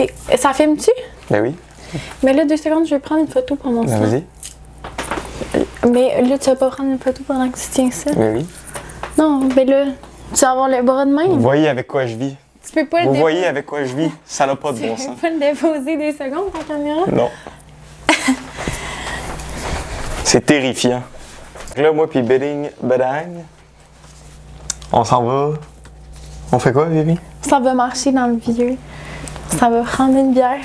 Ok, ça filme-tu? Ben oui. Mais là, 2 secondes, je vais prendre une photo pour mon Ben site. vas-y. Mais là, tu vas pas prendre une photo pendant que tu tiens ça? Ben oui. Non, mais là, tu vas avoir le bras de même. Vous voyez avec quoi je vis. Tu peux pas Vous le voyez avec quoi je vis. Ça n'a pas de bon Tu sens. peux pas le déposer 2 secondes, ta caméra? Non. C'est terrifiant. Là, moi puis Beding, on s'en va. On fait quoi, Vivi? Ça va marcher dans le vieux. Ça va prendre une bière.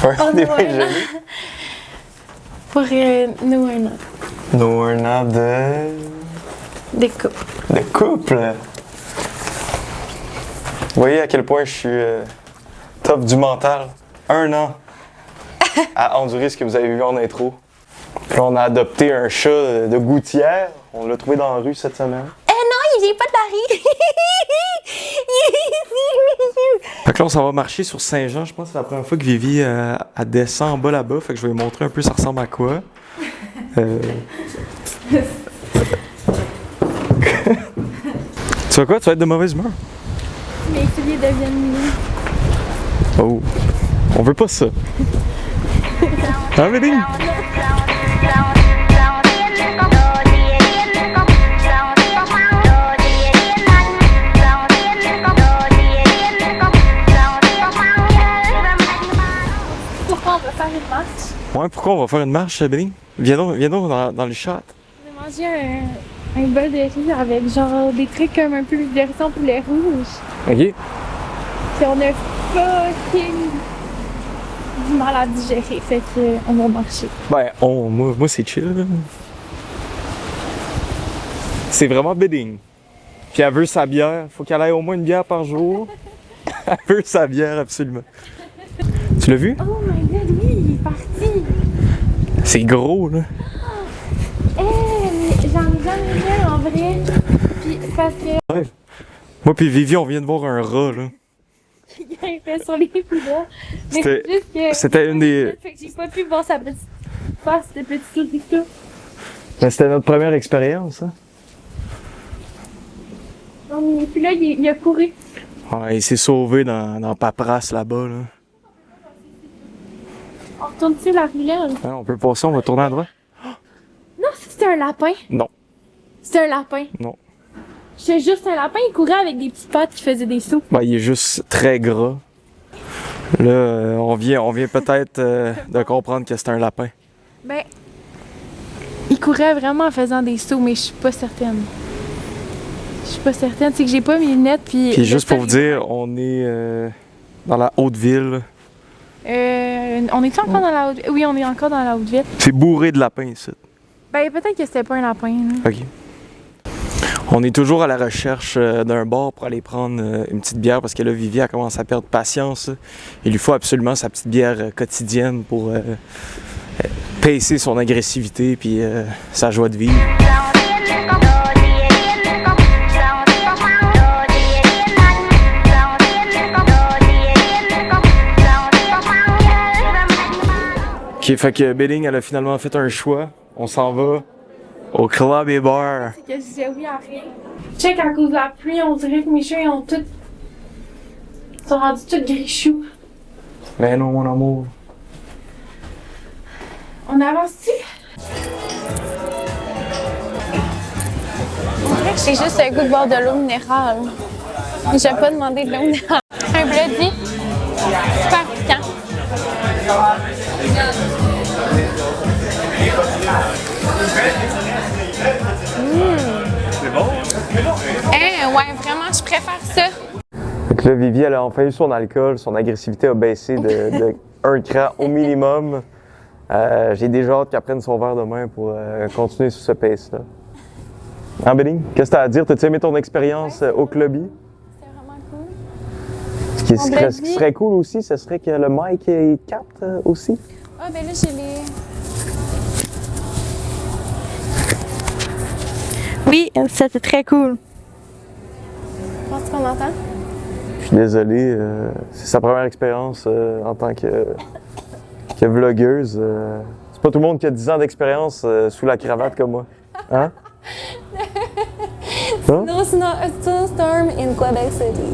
Ouais, Oh, des Noël. vrais gelés. Pour nous, un an. Nous, un an de couple. Vous voyez à quel point je suis top du mental. 1 an à endurer ce que vous avez vu en intro. Puis on a adopté un chat de gouttière. On l'a trouvé dans la rue cette semaine. Eh non, il vient pas de la rue! Fait que là, on s'en va marcher sur Saint-Jean. Je pense que c'est la première fois que Vivi elle descend en bas là-bas. Fait que je vais lui montrer un peu ça ressemble à quoi. Tu vois quoi? Tu vas être de mauvaise humeur? Mes souliers deviennent mous. Oh! On veut pas ça. Hein, Beding? Pourquoi on va faire une marche? Ouais, pourquoi on va faire une marche, Beding? Viens donc dans les chats. On a mangé un bol de riz avec genre des trucs comme un peu version poulet rouge. OK. Puis on a fucking du mal à digérer, fait qu'on va marcher. Ben, moi c'est chill. Là. C'est vraiment Beding. Puis elle veut sa bière. Faut qu'elle ait au moins une bière par jour. Elle veut sa bière, absolument. Tu l'as vu? Oh my god, oui, il est parti! C'est gros, là. Mais j'en ai jamais vu en vrai. Puis parce que Ouais. Moi puis Vivi, on vient de voir un rat, là. il grimpait sur les poubelles. Mais C'était- c'est juste que C'était une des... fait que j'ai pas pu voir sa petite face de petit souris. Ben, c'était notre première expérience, hein. Non, mais puis là, il a couru. Ouais, il s'est sauvé dans Paperasse, là-bas, là. On retourne-tu la ruelle? Ah, on peut passer, on va tourner à droite? Non, c'était un lapin. Non. C'était un lapin. Non. C'était juste un lapin, il courait avec des petites pattes qui faisaient des sauts. Ben, il est juste très gras. Là, on vient peut-être de comprendre que c'est un lapin. Ben, il courait vraiment en faisant des sauts, mais je suis pas certaine. Je suis pas certaine, c'est que j'ai pas mes lunettes, puis... Puis juste pour vous dire, on est dans la Haute-Ville. on est-tu encore dans la haute... Oui, on est encore dans la Haute-Ville. C'est bourré de lapins, ici. Ben, peut-être que c'était pas un lapin, là. OK. On est toujours à la recherche d'un bar pour aller prendre une petite bière parce que là, Vivi a commencé à perdre patience. Il lui faut absolument sa petite bière quotidienne pour pacer son agressivité puis sa joie de vivre. OK, fait que Beding, elle a finalement fait un choix. On s'en va au club et bar. C'est que je disais oui à rien. Check, à cause de la pluie, on dirait que mes cheveux, ils ont tout... Ils sont rendus tout gris-chou. Mais non, mon amour. On avance-tu? On dirait que j'ai juste un goût de boire de l'eau minérale. Je vais pas demander de l'eau minérale. Un bloody, super piquant. C'est bon? Ouais, vraiment, je préfère ça. Fait que là, Vivi, elle a enfin eu son alcool, son agressivité a baissé de 1 cran au minimum. J'ai déjà hâte qu'elle prenne son verre de main pour continuer sur ce pace-là. Hein, Beding? Qu'est-ce que t'as à dire? T'as-tu aimé ton expérience au clubby? C'était vraiment cool. Ce qui serait cool aussi, ce serait que le mic il capte aussi. Ah, ben là, j'ai les... Oui, c'était très cool. Penses-tu qu'on entend? Je suis désolé, c'est sa première expérience en tant que vlogueuse. C'est pas tout le monde qui a 10 ans d'expérience sous la cravate comme moi. Hein? Hein? No snowstorm in Quebec City.